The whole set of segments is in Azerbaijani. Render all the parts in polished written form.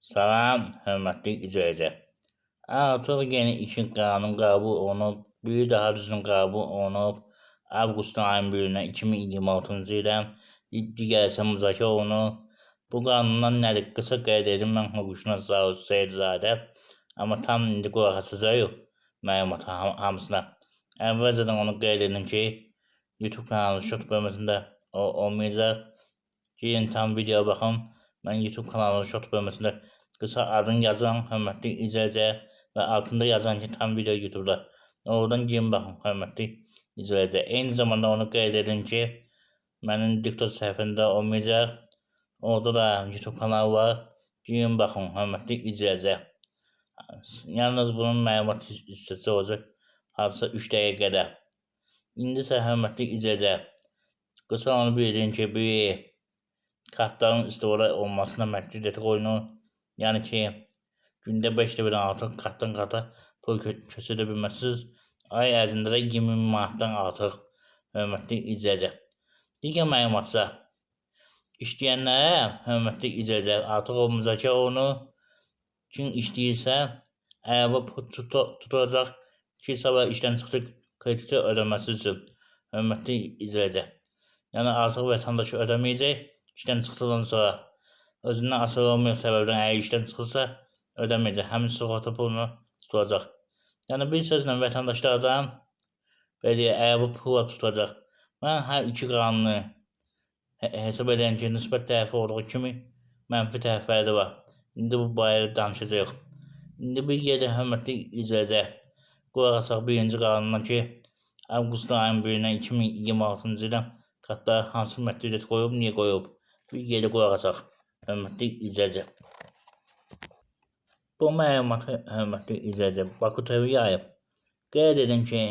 Salam, hörmətli izləyicilər. Artıq yeni 2 qanun qəbul olunub, biri daha düzgün qəbul olunub. Avqustun ayının 1-dən 2026-cı ilə digər isə müzakirə olunub. Bu qanundan nədir? Qısa qeyd edim, mən hüquqşünas Zaur Seyidzadə. Amma tam indi qulaq asacağıq məlumata hamısına. Əvvəlcədən onu qeyd edim ki, YouTube kanalı şort bölməsində olmayacaq. Girin tam videoya baxın. Mən YouTube kanalının şort bölməsində qısa adını yazıram, hörmətli izləyicilər, və altında yazan ki, tam video YouTube'da. Oradan girin baxın, hörmətli izləyicilər. Eyni zamanda onu qeyd edin ki, mənim diktor səhifəmdə olmayacaq. Orada da YouTube kanalı var. Girin baxın, hörmətli izləyicilər. Yalnız bunun məlumat hissəsi olacaq hardasa 3 dəqiqədə. İndi isə hörmətli izləyicilər, qısa onu bildirin ki, bir kartların istifadə olmasına məhdudiyyət qoyulur. Yəni ki, gündə 5 dəfədən artıq kartdan karta pul köçürə bilməzsiniz. Ay ərzində də 20 manatdan artıq, hörmətli izləyicilər. Digər məlumatsa, işləyənlərə, hörmətli izləyicilər, artıq o müzakirə olunur. Kim işləyirsə, əlavə pul tutulacaq ki, sabah işdən çıxdıq krediti ödəməsi üçün, hörmətli izləyicilər. Yəni artıq vətəndaş ödəməyəcək. İşdən çıxdıqdan sonra özündən asılı olmayan səbəbdən əgər işdən çıxırsa ödəməyəcək. Həmin sığorta pulunu tutulacaq. Yəni bir sözlə vətəndaşlardan belə əlavə pul tutulacaq. Mən hər iki qanunu hesab edirəm ki, nisbət tərəfi olduğu kimi mənfi tərəfləri də var. İndi bu barədə danışacağıq. İndi bir yerdə hörmətli izləyicilər, qulaq asaq birinci qanundan ki, Avqustun ayının 1-dən 2026-cı ildən kartlara hansı məhdudiyyət qoyub, niyə qoyub? Bir yerdə qulaq asaq, hörmətli izləyicilər. Bu məlumatı, hörmətli izləyicilər, Baku TV yayıb. Qeyd edin ki,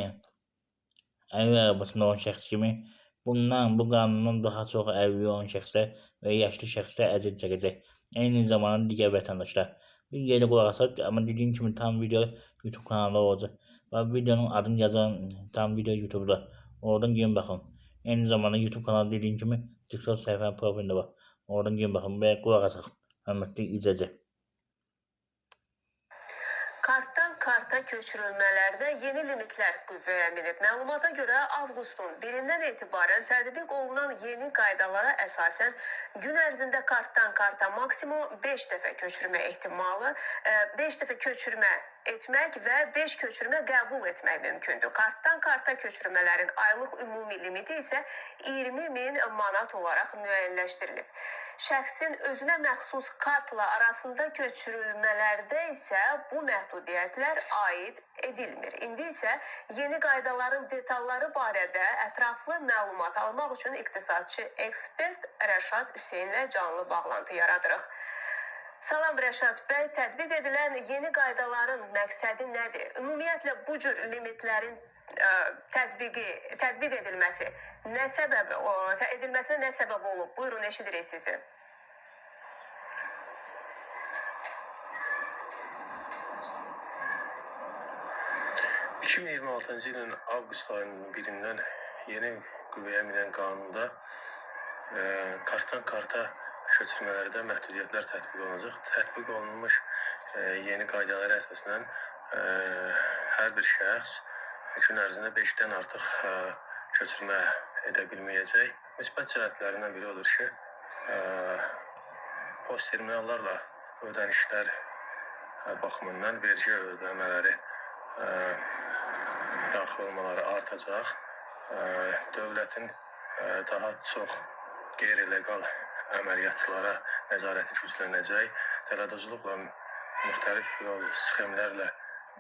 əl arabasında olan şəxs kimi bu qanundan daha çox əlilliyi olan şəxslər və yaşlı şəxslər əziyyət çəkəcək. Eyni zamanda digər vətəndaşlar. Bir yerdə qulaq asaq, amma dediyim kimi tam video YouTube kanalında olacaq. Və videonun adını yazan tam video YouTube'da. Oradan girin baxın. Eyni zamanda YouTube kanalı dediyim kimi TikTok səhifənin profilində var. Oradan girin baxın və qulaq asaq, hörmətli izləyicilər. Kartdan karta köçürülmələrdə yeni limitlər qüvvəyə minib. Məlumata görə avqustun 1-dən etibarən tətbiq olunan yeni qaydalara əsasən gün ərzində kartdan karta maksimum 5 dəfə köçürmə ehtimalı, 5 dəfə köçürmə etmək və 5 köçürmə qəbul etmək mümkündür. Kartdan karta köçürmələrin aylıq ümumi limiti isə 20.000 manat olaraq müəyyənləşdirilib. Şəxsin özünə məxsus kartla arasında köçürülmələrdə isə bu məhdudiyyətlər aid edilmir. İndi isə yeni qaydaların detalları barədə ətraflı məlumat almaq üçün iqtisadçı ekspert Rəşad Hüseynlə canlı bağlantı yaradırıq. Salam Rəşad bəy, tətbiq edilən yeni qaydaların məqsədi nədir? Ümumiyyətlə bu cür limitlərin tətbiq edilməsi nə edilməsinə nə səbəb olub? Buyurun, eşidirik sizi. ...2026-cı ilin avqust ayının 1-dən yeni qüvvəyə minən qanunda kartdan karta köçürmələrdə məhdudiyyətlər tətbiq olunacaq. Tətbiq olunmuş yeni qaydalara əsasən hər bir şəxs gün ərzində 5-dən artıq köçürmə edə bilməyəcək. Müsbət cəhətlərindən biri odur ki, post terminallarla ödənişlər baxımından vergi ödəmələri daxil olmaları artacaq. Dövlətin daha çox qeyri-legal əməliyyatlara nəzarəti güclənəcək. Tələbatçılıqla müxtəlif yol sxemlərlə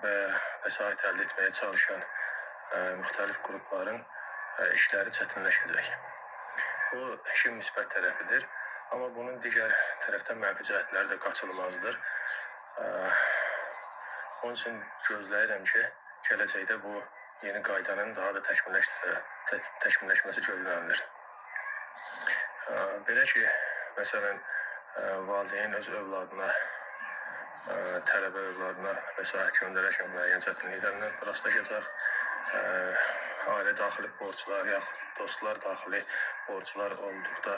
və vəsait əldə etməyə çalışan müxtəlif qrupların işləri çətinləşəcək. Bu işin müsbət tərəfidir. Amma bunun digər tərəfdən mənfi cəhətləri də qaçılmazdır. Onun üçün gözləyirəm ki, gələcəkdə bu yeni qaydanın daha da təkmilləşməsi gözlənilir. Belə ki, məsələn, valideyn öz övladına, tələbə övladına vəsait göndərərkən müəyyən çətinliklərlə rastlaşacaq. ailə daxili borclar, yaxud dostlar daxili borclar olduqda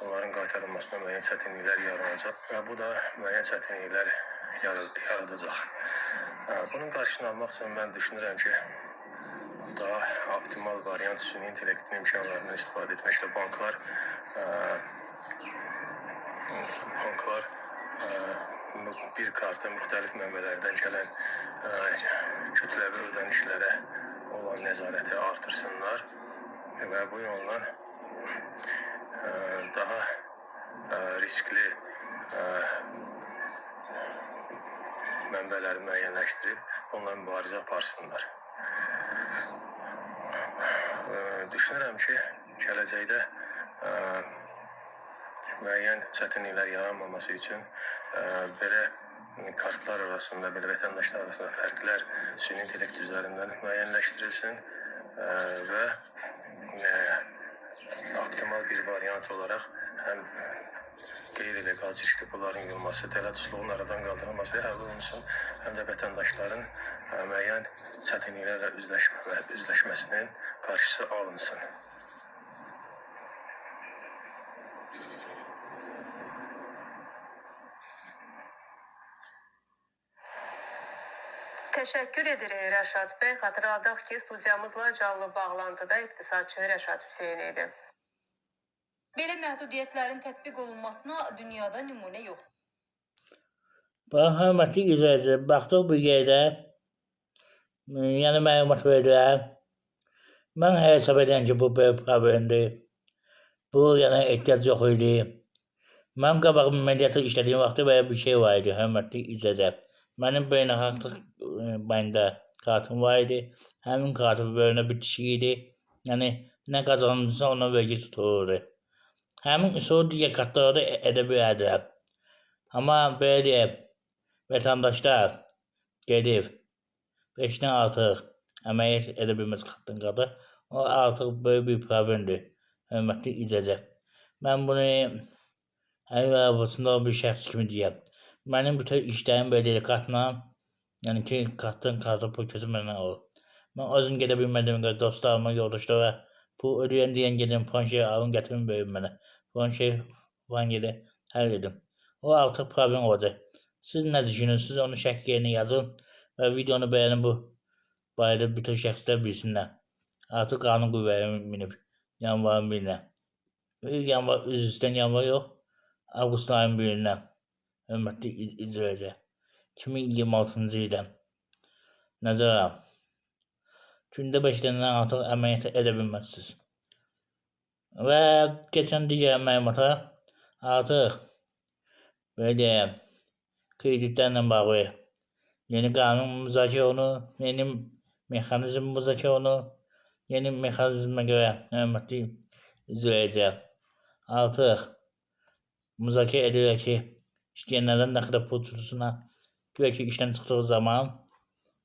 onların qaytarılmasına müəyyən çətinliklər yaranacaq və bu da müəyyən çətinliklər yaradacaq. Bunun qarşısını almaq üçün mən düşünürəm ki, daha optimal variant süni intellektin imkanlarından istifadə etməklə banklar bir karta müxtəlif mənbələrdən gələn kütləvi ödənişlərə olan nəzarəti artırsınlar və bu yolla daha riskli mənbələri müəyyənləşdirib onunla mübarizə aparsınlar. Düşünürəm ki, gələcəkdə müəyyən çətinliklər yaranmaması üçün belə kartlar arasında, belə vətəndaşlar arasında fərqlər süni intellekt üzərindən müəyyənləşdirilsin və optimal bir variant olaraq həm qeyri-legal çirkli pulların yığılması, tələtusluğun aradan qaldırılması həll olunsun, həm də vətəndaşların müəyyən çətinliklərlə üzləşməsinin qarşısı alınsın. Təşəkkür edirik Rəşad bəy. Xatırladaq ki, studiyamızla canlı bağlantıda iqtisadçı Rəşad Hüseyn idi. Belə məhdudiyyətlərin tətbiq olunmasına dünyada nümunə yoxdur. Bax, hörmətli izləyici, baxdıq bir yerdə, yəni məlumat verirəm. Mən hesab edirəm ki, bu böyük problemdir. Bu, yəni ehtiyac yox idi. Mən qabaq mediator işlədiyim vaxtda belə bir şey var idi, hörmətli izləyici. Mənim beynəlxalqlıq bankda kartım var idi. Həmin kartın böyünə bitişik idi. Yəni, nə qazanılırsa ona vergi tutulurdu. Həmin üsul digər kartlara da edə bilərdim. Amma belə deyək, vətəndaşlar gedib 5-dən artıq əməliyyat edə bilməz kartın qadı. O artıq böyük bir problemdir, hörmətli izləyici. Mən bunu əl arabasında bir şəxs kimi deyəm. Mənim bütün işlərim belə deyil, kartla, yəni ki, kartın pul keçirmədən olur. Mən özüm gedə bilmədiyim qədər dostlarıma, yoldaşlara pul ödəyən deyən gedim, falan şey alın, gətirin verin mənə. Falan şey, falan gedin, həll edin. O artıq problem olacaq. Siz nə düşünürsünüz, onu şərh yerinə yazın və videonu bəyənin, bu barədə bütün şəxslər bilsinlər. Artıq qanun qüvvəyə minib, yanvarın 1-dən. Üzrüstən yanvar yox, avqust ayın 1-dən. Hörmətli izləyici, 2026-cı ildən nəzərəm. Gündə 5 dənədən artıq əməliyyat edə bilməzsiniz. Və keçən digər məlumata artıq belə deyəm, kreditlərlə bağlı yeni qanun müzakirə olunur, yeni mexanizm müzakirə olunur. Yeni mexanizmə görə, hörmətli izləyici, artıq müzakirə edilir ki, işləyənlərdən nə qədər pul tutulsun, güya ki, işdən çıxdığı zaman,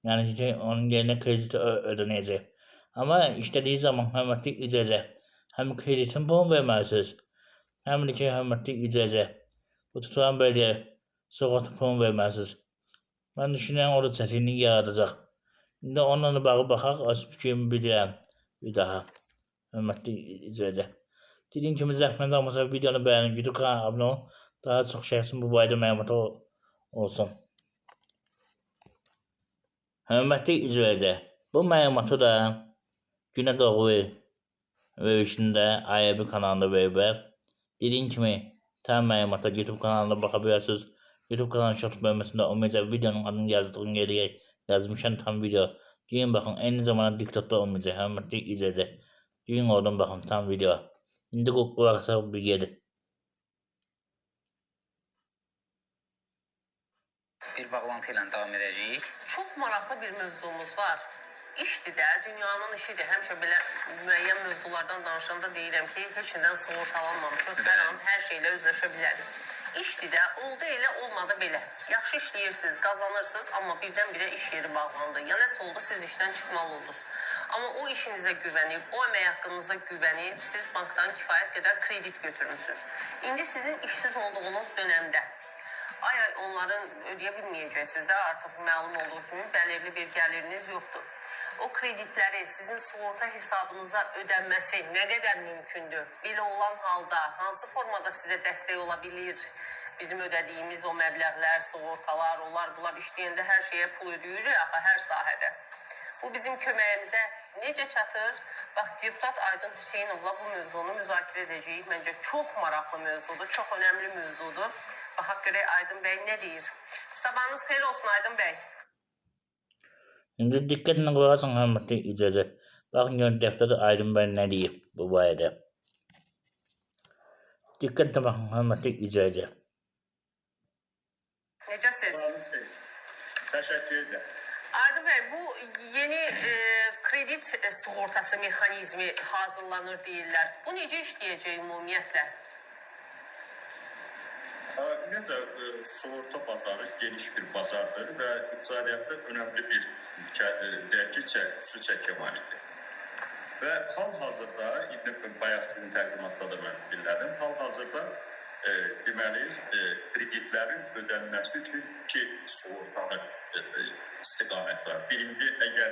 yəni ki, onun yerinə kredit ödənəcək. Amma işlədiyi zaman, hörmətli izləyici, həm kreditin pulunu verməlisiniz, həm də ki, hörmətli izləyici, bu tutulan belə deyək, sığorta pulunu verməlisiniz. Mən düşünürəm, o da çətinlik yaradacaq. İndi onunla bağlı baxaq, az fikrimi bilirəm bir daha, hörmətli izləyici. Dediyim kimi, zəhmət olmasa videonu bəyənin, YouTube kanalına abunə olun. Daha çox şəxsin bu barədə məlumatı olsun. Hörmətli izləyici, bu məlumatı da Günə Doğru verilişində AYB kanalında veriblər. Dediyim kimi, tam məlumata YouTube kanalında baxa bilərsiniz. YouTube kanalının şort bölməsində olmayacaq, videonun adını yazdığım yeriyə yazmışam tam video. Girin baxın, eyni zamanda diktatda olmayacaq, hörmətli izləyici. Girin oradan baxın, tam video. İndi qulaq asaq bir gedir. Bir bağlantı ilə davam edəcəyik. Çox maraqlı bir mövzumuz var. İşdir də, dünyanın işidir. Həmişə belə müəyyən mövzulardan danışanda deyirəm ki, heç nədən sığortalanmamışıq, hər an hər şeylə üzləşə bilərik. İşdir də, oldu elə, olmadı belə. Yaxşı işləyirsiniz, qazanırsınız, amma birdən-birə iş yeri bağlandı. Ya nəsə oldu, siz işdən çıxmalı oldunuz. Amma o işinizə güvənib, o əmək haqqınıza güvənib, siz bankdan kifayət qədər kredit götürmüsünüz. İndi sizin işsiz olduğunuz dönəmdə ay onların ödəyə bilməyəcəksiniz də, artıq məlum olduğu kimi bəlirli bir gəliriniz yoxdur. o kreditləri sizin sığorta hesabınıza ödənməsi nə qədər mümkündür? Belə olan halda hansı formada sizə dəstək ola bilir? Bizim ödədiyimiz o məbləğlər, sığortalar, bunlar işləyəndə hər şeyə pul ödəyirik axı hər sahədə. Bu bizim köməyimizə necə çatır? Bax, deputat Aydın Hüseynovla bu mövzunu müzakirə edəcəyik. Məncə çox maraqlı mövzudur, çox önəmli mövzudur. Baxaq görək Aydın bəy nə deyir? Sabahınız xeyir olsun Aydın bəy. Şimdi dikkatle kulağısın hürmetli izleyiciler. Bakın görün defterde Aydın Bey ne diyor bu bayada. Dikkatle bakın hürmetli izleyiciler. Necəsiz? Təşəkkür edirəm. Aydın bəy, bu yeni kredit sığortası mexanizmi hazırlanır deyirlər. Bu necə işləyəcək ümumiyyətlə? Ümumiyyətlə, sığorta bazarı geniş bir bazardır və iqtisadiyyatda önəmli bir xüsusi çəki malikdir. Və hal-hazırda, bayaq sizin təqdimatda da mən dinlədim, hal-hazırda deməli, kreditlərin ödənməsi üçün iki sığortalı istiqamət var. Birinci, əgər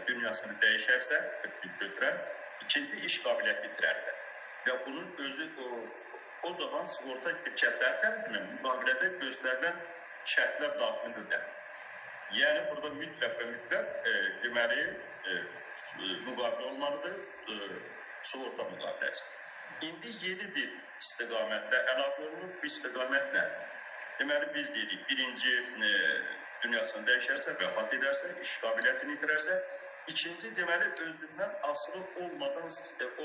dünyasını dəyişərsə, kredit götürən, ikinci, iş qabiliyyət bitirərsə. Və bunun özü o zaman sığorta şirkətləri tərəfindən müqavilədə göstərilən şərtlər daxilindədir. Yəni, burada mütləq deməli, müqavilə olmalıdır, sığorta müqaviləsi. İndi yeni bir istiqamətdə əlavə olunub, bu istiqamətlə, deməli, biz dedik, birinci dünyasını dəyişərsə, vəfat edərsə, iş qabiliyyətini itirərsə, ikinci, deməli, özündən asılı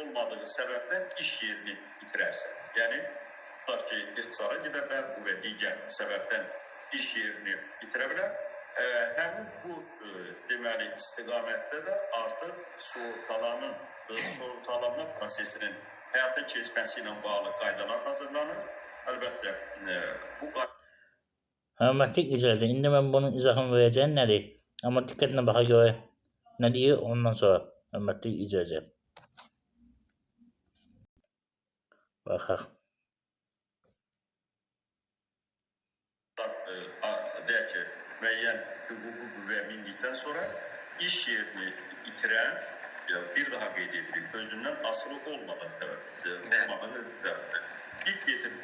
olmadığı səbəbdən iş yerini itirərsə. Yəni, tutar ki, ixtisara gedə bilər, bu və digər səbəbdən iş yerini itirə bilər. Həmin bu, deməli, istiqamətdə də artıq sığortalanma prosesinin həyata keçməsi ilə bağlı qaydalar hazırlanır. Əlbəttə, bu Hürmetli izleyiciler. Şimdi ben bunun izahını vereceğim nedir? Ama dikkatle baka göre ne diyor ondan sonra hürmetli izleyiciler. Bakaq. deyək ki, müəyyən hüququ qüvvəyə mindikdən sonra iş yerini itirən, bir daha qeyd edirik, özündən asılı olmadan ilk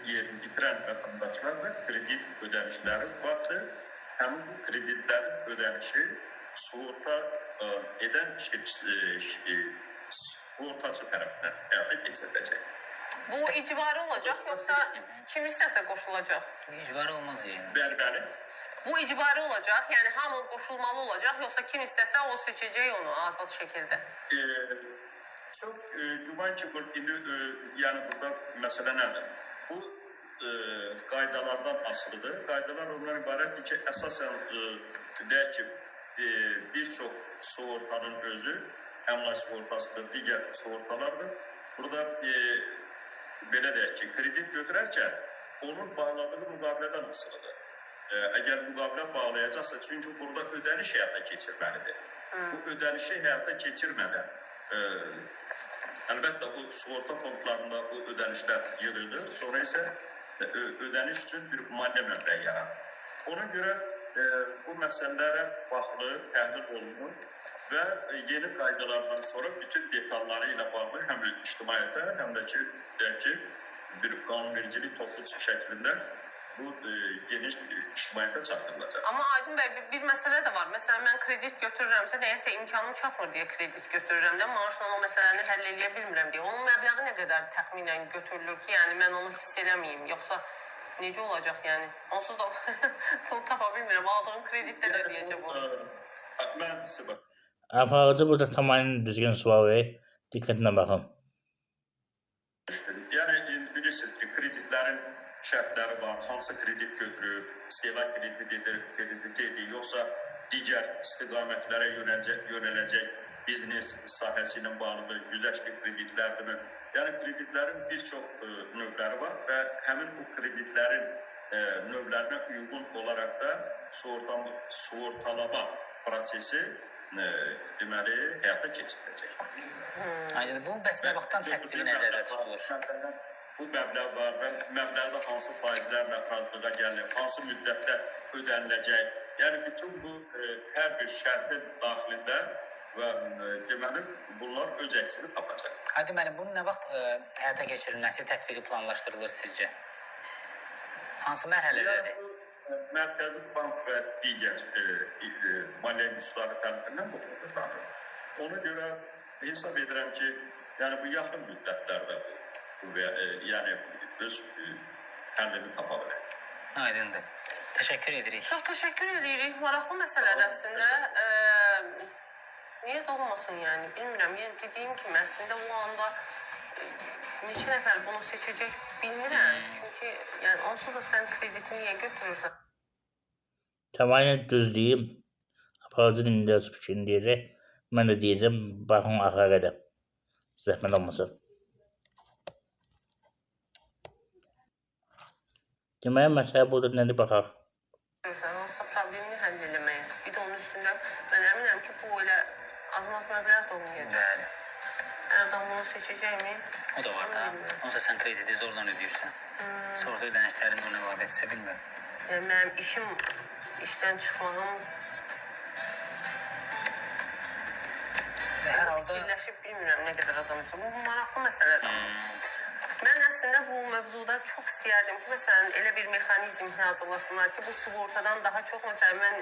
yerini itirən vətəndaşlar da kredit ödənişləri vardır. Həmin bu kreditlərin ödənişi sığorta edən sığortacı tərəfindən həyata keçiriləcək. Bu icbari olacaq, yoxsa kim istəsə qoşulacaq? İcbar olmaz yəni. Bəli. Bu icbari olacaq, yəni hamı qoşulmalı olacaq, yoxsa kim istəsə o seçəcək onu azad şəkildə? Çox güman ki, yəni burada məsələ nədir? Bu qaydalardan asılıdır. Qaydalar ondan ibarətdir ki, əsasən deyək ki, bir çox sığortanın özü, əmlak sığortasıdır, digər sığortalardır. Burada belə deyək ki, kredit götürərkən onun bağladığı müqavilədən asılıdır. Əgər müqavilə bağlayacaqsa, çünki burada ödəniş həyata keçirməlidir. Bu ödənişi həyata keçirmədən, əlbəttə, o sığorta fondlarında bu ödənişlər yığılır, sonra isə ödəniş üçün bir maliyyə məbləği yaranır. Ona görə bu məsələlərə baxılır, təhlil olunur və yeni qaydalardan sonra bütün detalları ilə bağlı həm ictimaiyyətə, həm də ki, bir qanunvericilik toplusu şəklində bu geniş ictimaiyyətə çatdırılacaq. Amma Aydın bəy, bir məsələ də var. Məsələn, mən kredit götürürəmsə, nəyəsə imkanım çatmır deyə kredit götürürəm də, maaşla o məsələni həll edə bilmirəm deyə. Onun məbləği nə qədər təxminən götürülür ki, yəni mən onu hiss eləməyim, yoxsa necə olacaq yəni? Onsuz da pul tapa bilmirəm, aldığım kreditdə də ödəyəcəm onu. Mən sizə bax. Aparıcı burada tamamen düzgün sual verir. Dikkatle bakın. Yəni, bilirsiniz ki, kreditlərin şərtləri var, hansı kredit götürür, istehlak krediti yoxsa digər istiqamətlərə yönələcək biznes sahəsi ilə bağlıdır, güzəştli kreditlərdir. Yəni, kreditlərin bir çox növləri var və həmin bu kreditlərin növlərinə uyğun olaraq da sığortalama prosesi deməli, həyata keçiriləcək. Bu bəs nə vaxtdan tətbiqi nəzərdə tutulur? Bu məbləğ var və məbləğdə hansı faizlərlə razılığa gəlinir, hansı müddətdə ödəniləcək, Yəni bütün bu hər bir şərtin daxilində və deməli bunlar öz əksini tapacaq. Hadi müəllim, bunun nə vaxt həyata keçirilməsi, tətbiqi planlaşdırılır sizcə? Hansı mərhələdədir? Mərkəzi Bank və digər maliyyə institutları tərəfindən bu qurulur. Ona görə hesab edirəm ki, yəni bu yaxın müddətlərdə yəni öz həllini tapa bilər. Aydındır. Təşəkkür edirik. Çox təşəkkür edirik. Maraqlı məsələdir əslində. Niyə də olmasın yəni? Bilmirəm. Yəni dediyim kimi əslində o anda neçə nəfər bunu seçəcək bilmirəm. Çünki yəni onsuz da sən krediti niyə götürürsən? Tamamen düz deyim. Aparıcı dilində öz fikrini deyəcək. Mən də deyəcəm, baxın axıra qədər. Zəhmət olmasın. Deməli, məsələ burada nədir baxaq. Hansısa problemini həll eləməyə. Bir də onun üstündə mən əminəm ki, bu elə az-maz məbləğ də olmayacaq. Bəli. Adam bunu seçəcəkmi? O da var da. Onsa sən krediti zorla ödəyirsən. Sığorta ödənişlərini ona əlavə etsə bilmirəm. Yəni mənim işim, işdən çıxmağım Hər halda fikirləşib bilmirəm nə qədər adam üçün. Bu maraqlı məsələdir. Mən əslində bu mövzuda çox istəyərdim ki, məsələn, elə bir mexanizm hazırlasınlar ki, bu sığortadan daha çox, məsələn, mən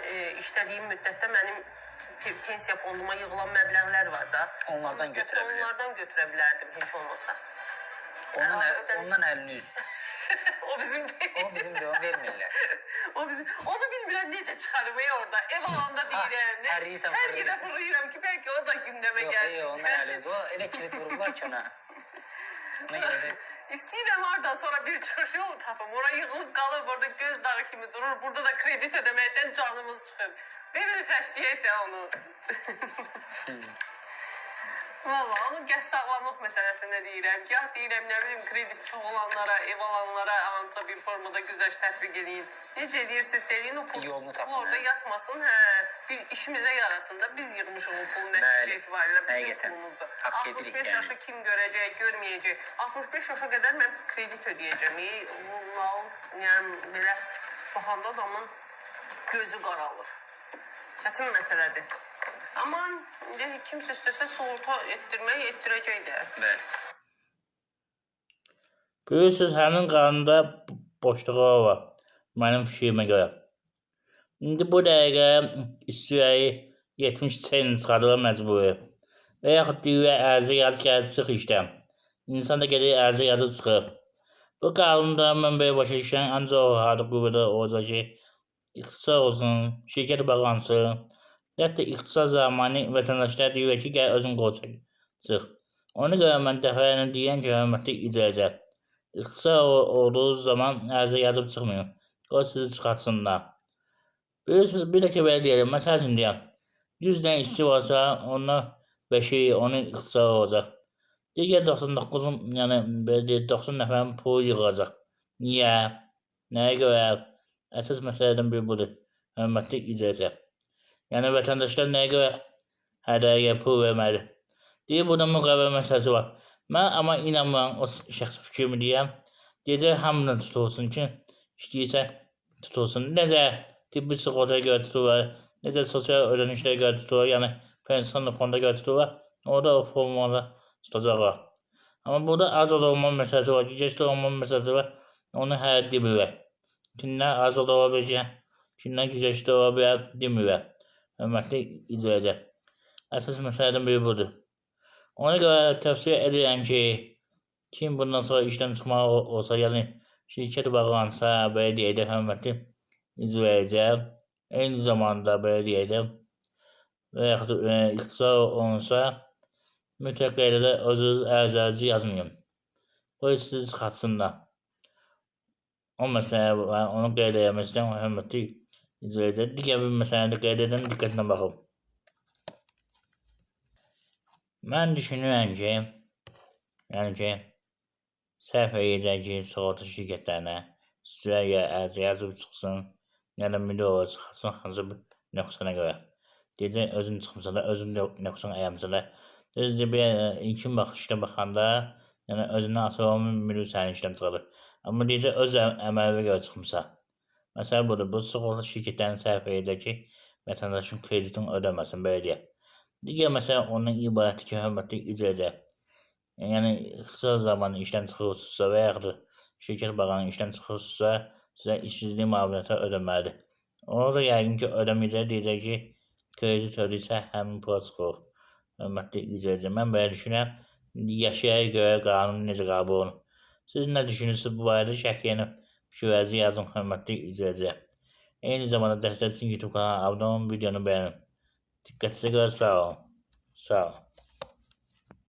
işlədiyim müddətdə mənim pensiya fonduma yığılan məbləğlər var da. onlardan götürə bilir. Onlardan götürə bilərdim heç olmasa. Ondan əlini üz. O bizim O bizim də o vermirlər. Onu bilmirəm necə çıxarım orada. Ev alanda deyirəm. Hərriysən, Hər yerə fırlayıram ki, bəlkə o da gündəmə gəlsin. Yox, ondan əli üz. O elə kilit vururlar ki ona. Ona görə də İstəyirəm oradan sonra bir çıxış yolu tapım. Ora yığılıb qalıb, orada göz dağı kimi durur. Burada da kredit ödəməkdən canımız çıxır. Verin xərcləyək də onu. Valla onu gəh sağlamlıq məsələsində deyirəm. Gah deyirəm, nə bilim, kredit çox olanlara, ev alanlara hansısa bir formada güzəşt tətbiq edin. Necə edirsiniz, eləyin, o pul Yolunu tapın, orada hə. yatmasın. Bir işimizə yarasın da biz yığmışıq o pulu nəticə etibarilə bizim həqiqətən. pulumuzda. Haqq edirik 65 yəni. yaşa kim görəcək, görməyəcək. 65 yaşa qədər mən kredit ödəyəcəm. Yəni belə baxanda adamın gözü qaralır. Çətin məsələdir. Amma kimsə istəsə sığorta etdirmək, etdirəcək də. bəli. Bilirsiniz, həmin qanunda boşluğa var. Mənim fikrimə görə. İndi bu dəqiqə işçiləri 70 sen çıxardığa məcburi. Və yaxud deyirlər, ərzə yazı gəldi çıx işdən. İnsan da gedir, ərzə yazı çıxır. Bu qanunda mən belə başa düşən ancaq o harda qüvvədə olacaq ki, iqtisad olsun, şirkət bağlansın. Hətta iqtisad zamanı vətəndaşlar deyir ki, gəl özün qol çıx. Ona görə mən dəfələrlə deyən ki, hörmətli icracı, iqtisad olduğu zaman ərzə yazıb çıxmıyor. Qoy sizi çıxartsınlar. Bilirsiniz, bir də ki, belə deyəlim, məsəl üçün deyəm, 100 dənə işçi varsa, onlar 5-i, onun iqtisad olacaq. Digər 99, yəni belə deyək, 90 nəfərin pulu yığılacaq. Niyə? Nəyə görə? Əsas məsələdən biri budur. Hörmətli icracı. Yəni vətəndaşlar nəyə görə hədəyə pul verməli? Deyir, burada müqavilə məsələsi var. Mən amma inanmıram, o şəxsi fikrimi deyəm. Deyəcək, hamını tutulsun ki, işləyirsə tutulsun. Necə tibbi sığortaya görə tutulur, necə sosial ödənişlərə görə tutulur, yəni pensiyon fonda görə tutulur, orada o formada tutacaqlar. Amma burada azad olma məsələsi var, gücəşli olma məsələsi var, onu hələ demirlər. Kimdən azad ola biləcək, kimdən gücəşli ola bilər, demirlər. Hörmətli icracı. Əsas məsələdən biri budur. Ona görə tövsiyə edirəm ki, kim bundan sonra işdən çıxmalı olsa, yəni şirkət bağlansa, belə deyək də, hörmətli icracı, eyni zamanda belə deyək də, və yaxud iqtisad olunsa, mütləq qaydada özünüz ərzənizi yazmayın. Qoy sizi çıxartsınlar. O məsələ var, onu qeyd eləməkdən hörmətli icracı. Digər bir məsələni də qeyd edən diqqətlə baxın. Mən düşünürəm ki, yəni ki, səhv edəcək ki, sığorta şirkətlərinə sizlərə ərzə yazıb çıxsın, yəni müdür olaraq çıxarsın, hansı bir nöqsana görə. Deyəcək, özün çıxmısan da, özün nöqsan əyəmsən da. Düzdür, bir ilkin baxışda baxanda, yəni özündən asılı olmayan müdür sənin işdən çıxarır. Amma deyəcək, öz əməlinə görə çıxmısan. Məsələ budur. Bu sığorta şirkətlərinin səhv edəcək ki, vətəndaşın kreditini ödəməsin belə deyək. Digər məsələ ondan ibarətdir ki, hörmətli icracı, yəni qısa zaman işdən çıxırsınızsa və yaxud da şirkət bağlanı işdən çıxırsınızsa, sizə işsizlik müavinəti ödəməlidir. Onu da yəqin ki, ödəməyəcək, deyəcək ki, kredit ödəyirsə həmin pula çıxır. Hörmətli icracı, mən belə düşünürəm. Yaşaya görə qanun necə qəbul olunur? Siz nə düşünürsünüz bu barədə? Şərhiyyə fikirlərinizi yazın, hörmətli icracı. Eyni zamanda dəstək üçün YouTube kanalına abunə olun, videonu bəyənin. Diqqətinizə görə sağ olun. Sağ olun.